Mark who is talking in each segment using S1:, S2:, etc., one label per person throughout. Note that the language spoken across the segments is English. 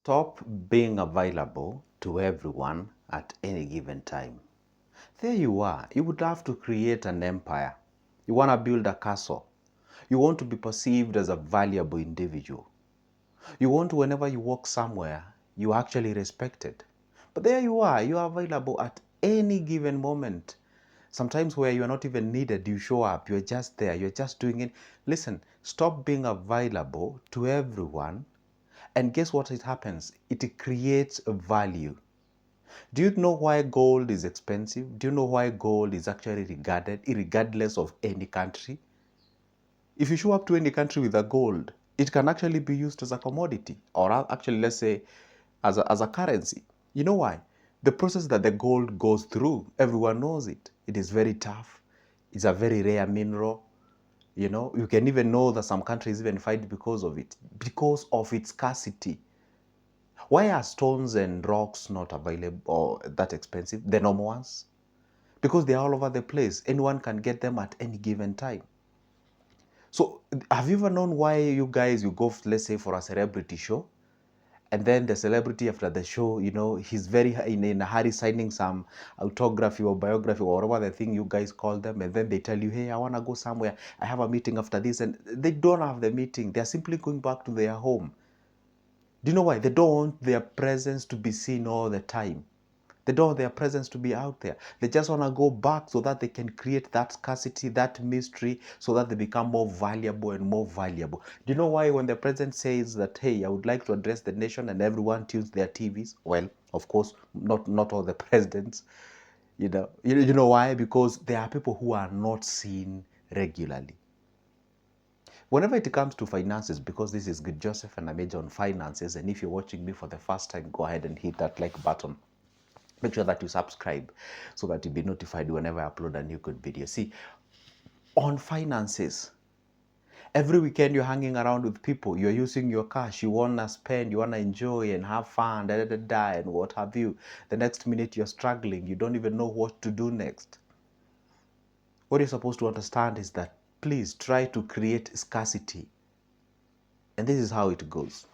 S1: Stop being available to everyone at any given time. There you are. You would have to create an empire. You want to build a castle. You want to be perceived as a valuable individual. You want to, whenever you walk somewhere, you are actually respected. But there you are available at any given moment. Sometimes where you are not even needed, you show up, you're just there, you're just doing it. Listen, stop being available to everyone. And guess what it happens? It creates a value. Do you know why gold is expensive? Do you know why gold is actually regarded regardless of any country? If you show up to any country with a gold, it can actually be used as a commodity or actually, let's say, as a currency. You know why? The process that the gold goes through, everyone knows it. It is very tough. It's a very rare mineral. You can even know that some countries even fight because of it, because of its scarcity. Why are stones and rocks not available or that expensive, the normal ones? Because they are all over the place. Anyone can get them at any given time. So have you ever known why you guys, you go, let's say, for a celebrity show, and then the celebrity after the show, he's very in a hurry signing some autography or biography or whatever the thing you guys call them, and then they tell you, hey, I want to go somewhere. I have a meeting after this, and they don't have the meeting. They're simply going back to their home. Do you know why? They don't want their presence to be seen all the time. They don't want their presence to be out there. They just want to go back so that they can create that scarcity, that mystery, so that they become more valuable and more valuable. Do you know why when the president says that, hey, I would like to address the nation, and everyone tunes their TVs? Well, of course, not all the presidents. You know why? Because there are people who are not seen regularly. Whenever it comes to finances, because this is Good Joseph and I major on finances, and if you're watching me for the first time, go ahead and hit that like button. Make sure that you subscribe so that you'll be notified whenever I upload a new good video. See, on finances, every weekend you're hanging around with people, you're using your cash, you want to spend, you want to enjoy and have fun, and what have you. The next minute you're struggling, you don't even know what to do next. What you're supposed to understand is that please try to create scarcity. And this is how it goes.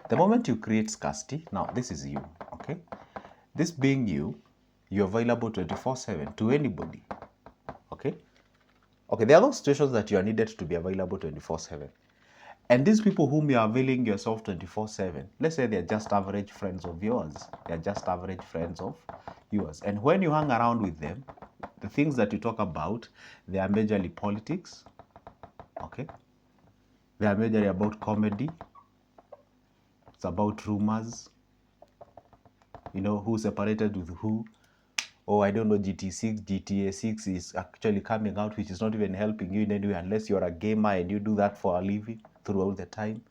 S1: The moment you create scarcity, now this is you, okay? This being you, you're available 24/7 to anybody, okay? Okay, there are those situations that you are needed to be available 24/7. And these people whom you are availing yourself 24/7, let's say they're just average friends of yours. They're just average friends of yours. And when you hang around with them, the things that you talk about, they are majorly politics, okay? They are majorly about comedy. It's about rumors. Who separated with who. Oh, I don't know, GTA 6 is actually coming out, which is not even helping you in any way unless you're a gamer and you do that for a living throughout the time.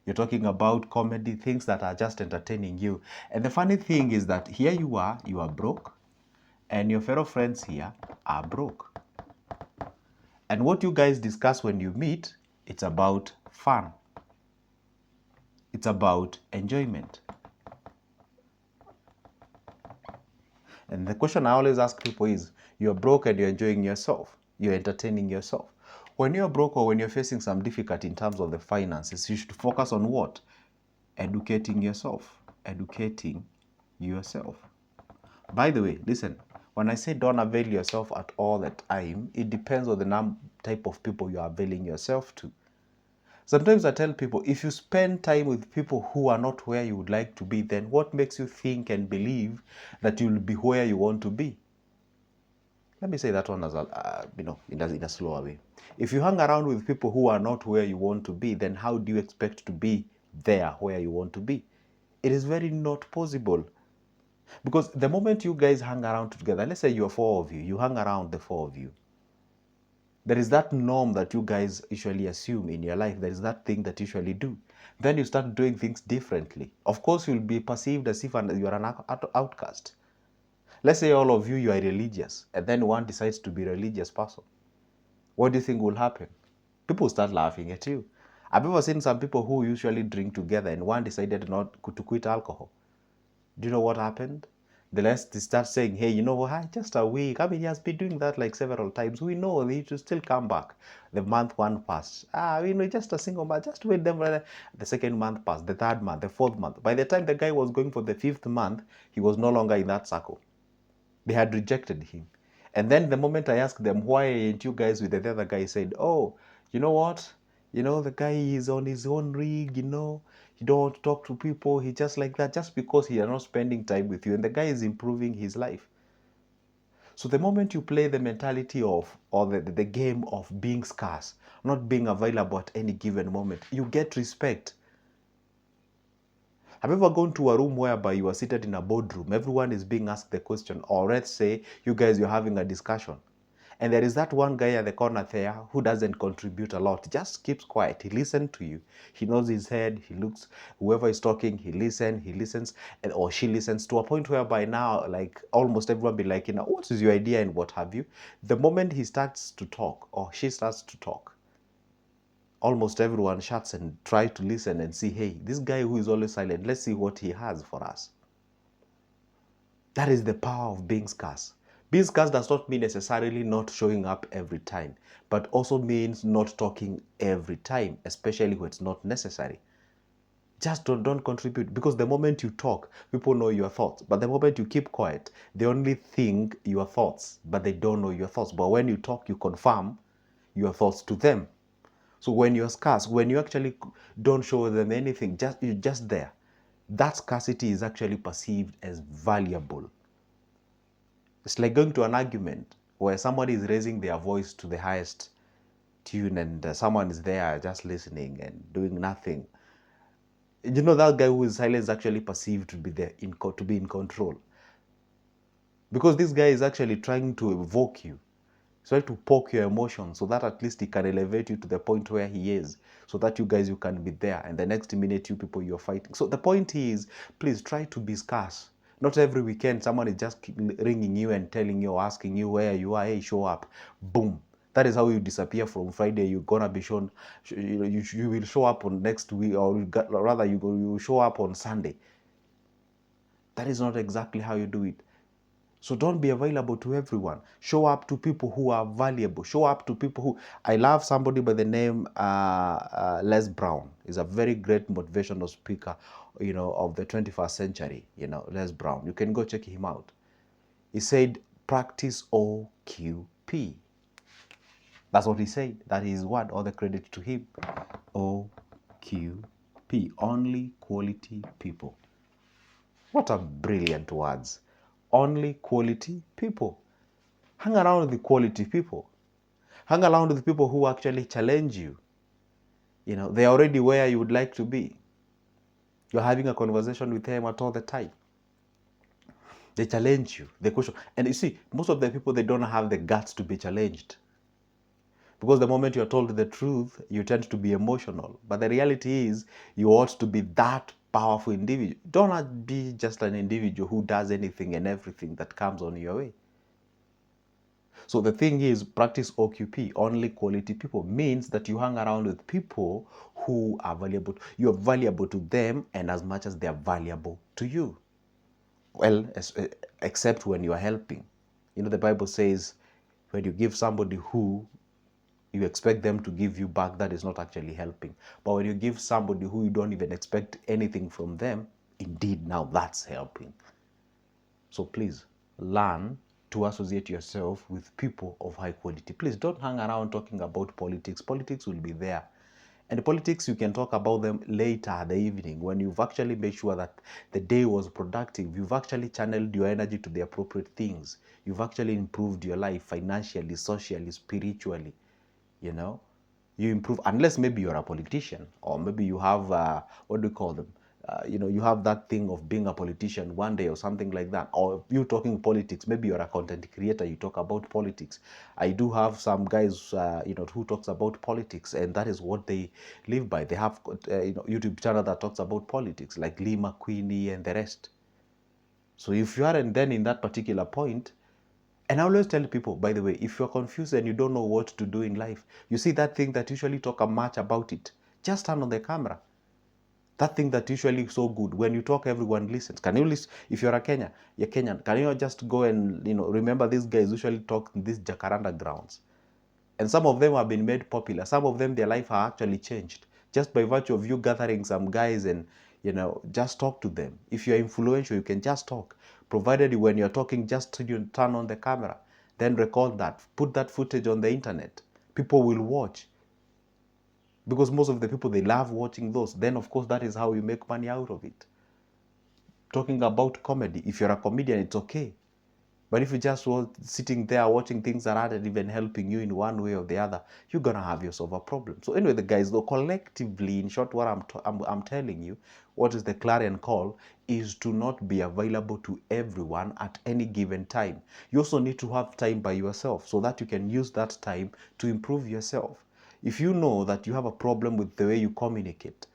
S1: You're talking about comedy, things that are just entertaining you. And the funny thing is that here you are broke, and your fellow friends here are broke. And what you guys discuss when you meet, it's about fun. It's about enjoyment. And the question I always ask people is, you're broke and you're enjoying yourself. You're entertaining yourself. When you're broke or when you're facing some difficulty in terms of the finances, you should focus on what? Educating yourself. Educating yourself. By the way, listen, when I say don't avail yourself at all the time, it depends on the type of people you're availing yourself to. Sometimes I tell people, if you spend time with people who are not where you would like to be, then what makes you think and believe that you'll be where you want to be? Let me say that one as a, in a slower way. If you hang around with people who are not where you want to be, then how do you expect to be there where you want to be? It is very not possible. Because the moment you guys hang around together, let's say you're four of you, you hang around the four of you. There is that norm that you guys usually assume in your life. There is that thing that you usually do. Then you start doing things differently. Of course, you'll be perceived as if you are an outcast. Let's say all of you, you are religious, and then one decides to be a religious person. What do you think will happen? People start laughing at you. I've ever seen some people who usually drink together and one decided not to quit alcohol. Do you know what happened? The less they start saying, hey, you know what, just a week. I mean, he has been doing that like several times. We know he should still come back. The month one passed. Just a single month. Just wait them. The second month passed. The third month. The fourth month. By the time the guy was going for the fifth month, he was no longer in that circle. They had rejected him. And then the moment I asked them, why ain't you guys with the other guy, said, oh, you know what? The guy is on his own rig, he don't want to talk to people. He just like that, just because he is not spending time with you. And the guy is improving his life. So the moment you play the mentality of, or the game of being scarce, not being available at any given moment, you get respect. Have you ever gone to a room whereby you are seated in a boardroom, everyone is being asked the question, or let's say you guys, you're having a discussion, and there is that one guy at the corner there who doesn't contribute a lot, just keeps quiet, he listens to you, he knows his head, he looks, whoever is talking, he listens, and or she listens, to a point whereby now, like, almost everyone be like, what is your idea and what have you. The moment he starts to talk, or she starts to talk, almost everyone shuts and try to listen and see, hey, this guy who is always silent, let's see what he has for us. That is the power of being scarce. Being scarce does not mean necessarily not showing up every time, but also means not talking every time, especially when it's not necessary. Just don't contribute, because the moment you talk, people know your thoughts. But the moment you keep quiet, they only think your thoughts, but they don't know your thoughts. But when you talk, you confirm your thoughts to them. So when you're scarce, when you actually don't show them anything, you're just there, that scarcity is actually perceived as valuable. It's like going to an argument where somebody is raising their voice to the highest tune, and someone is there just listening and doing nothing. That guy who is silent is actually perceived to be there, to be in control. Because this guy is actually trying to evoke you. Try to poke your emotions so that at least he can elevate you to the point where he is, so that you guys, you can be there, and the next minute you people, you're fighting. So the point is, please try to be scarce. Not every weekend someone is just ringing you and telling you, or asking you where you are, hey, show up. Boom. That is how you disappear from Friday. You're gonna be shown, you will show up on next week, or rather you show up on Sunday. That is not exactly how you do it. So don't be available to everyone. Show up to people who are valuable. Show up to people who... I love somebody by the name Les Brown. He's a very great motivational speaker, of the 21st century, Les Brown. You can go check him out. He said, practice OQP. That's what he said. That is what, all the credit to him. OQP. Only quality people. What a brilliant words. Only quality people. Hang around with the quality people. Hang around with the people who actually challenge you. They're already where you would like to be. You're having a conversation with them at all the time. They challenge you. They question. And you see, most of the people, they don't have the guts to be challenged. Because the moment you're told the truth, you tend to be emotional. But the reality is, you ought to be that powerful individual. Don't be just an individual who does anything and everything that comes on your way. So the thing is, practice OQP, only quality people, means that you hang around with people who are valuable. You're valuable to them, and as much as they're valuable to you. Well, except when you are helping. The Bible says, when you give somebody who you expect them to give you back, that is not actually helping. But when you give somebody who you don't even expect anything from them, indeed, now that's helping. So please, learn to associate yourself with people of high quality. Please don't hang around talking about politics. Politics will be there. And politics, you can talk about them later in the evening, when you've actually made sure that the day was productive. You've actually channeled your energy to the appropriate things. You've actually improved your life financially, socially, spiritually. You improve, unless maybe you're a politician, or maybe you have, what do you call them? You have that thing of being a politician one day or something like that, or you talking politics. Maybe you're a content creator, you talk about politics. I do have some guys, who talks about politics, and that is what they live by. They have, YouTube channel that talks about politics, like Lee McQueenie and the rest. So if you aren't then in that particular point, and I always tell people, by the way, if you're confused and you don't know what to do in life, you see that thing that usually talk much about it, just turn on the camera. That thing that usually is so good. When you talk, everyone listens. Can you listen? If you're you're Kenyan, can you just go and, remember these guys usually talk in these jacaranda grounds? And some of them have been made popular. Some of them, their life are actually changed just by virtue of you gathering some guys and, just talk to them. If you're influential, you can just talk. Provided when you're talking, just turn on the camera, then record that, put that footage on the internet. People will watch, because most of the people, they love watching those. Then, of course, that is how you make money out of it. Talking about comedy, if you're a comedian, it's okay. But if you just sitting there watching things that aren't even helping you in one way or the other, you're gonna have yourself a problem. So anyway, the guys, though, collectively, in short, what I'm telling you, what is the clarion call, is to not be available to everyone at any given time. You also need to have time by yourself so that you can use that time to improve yourself. If you know that you have a problem with the way you communicate,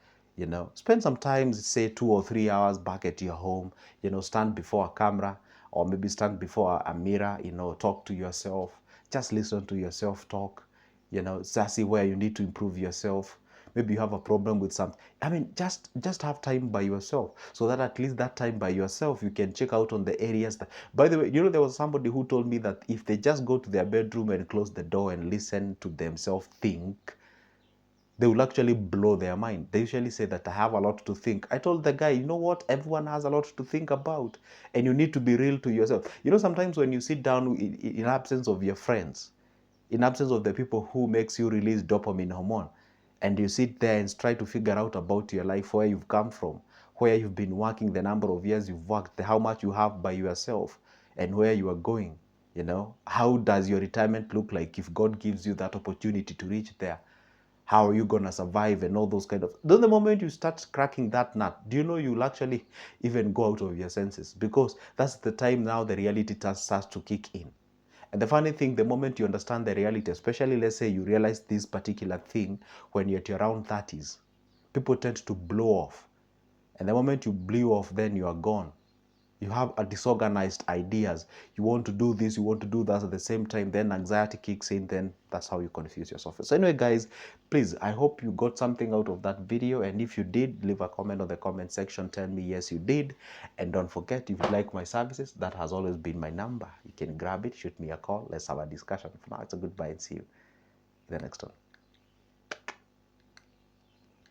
S1: spend some time, say 2 or 3 hours back at your home, stand before a camera, or maybe stand before a mirror, talk to yourself, just listen to yourself talk, just see where you need to improve yourself. Maybe you have a problem with something. I mean, just have time by yourself, so that at least that time by yourself, you can check out on the areas that, by the way, there was somebody who told me that if they just go to their bedroom and close the door and listen to themselves think, they will actually blow their mind. They usually say that I have a lot to think. I told the guy, you know what? Everyone has a lot to think about, and you need to be real to yourself. Sometimes when you sit down in absence of your friends, in absence of the people who makes you release dopamine hormone, and you sit there and try to figure out about your life, where you've come from, where you've been working, the number of years you've worked, how much you have by yourself, and where you are going. How does your retirement look like if God gives you that opportunity to reach there? How are you going to survive, and all those kind of. Then the moment you start cracking that nut, do you know you'll actually even go out of your senses, because that's the time now the reality starts to kick in. And the funny thing, the moment you understand the reality, especially let's say you realize this particular thing when you're at your around 30s, people tend to blow off. And the moment you blew off, then you are gone. You have a disorganized ideas. You want to do this, you want to do that at the same time, then anxiety kicks in, then that's how you confuse yourself. So anyway, guys, please, I hope you got something out of that video. And if you did, leave a comment on the comment section. Tell me yes, you did. And don't forget, if you like my services, that has always been my number. You can grab it, shoot me a call. Let's have a discussion. For now, it's a goodbye, and see you in the next one.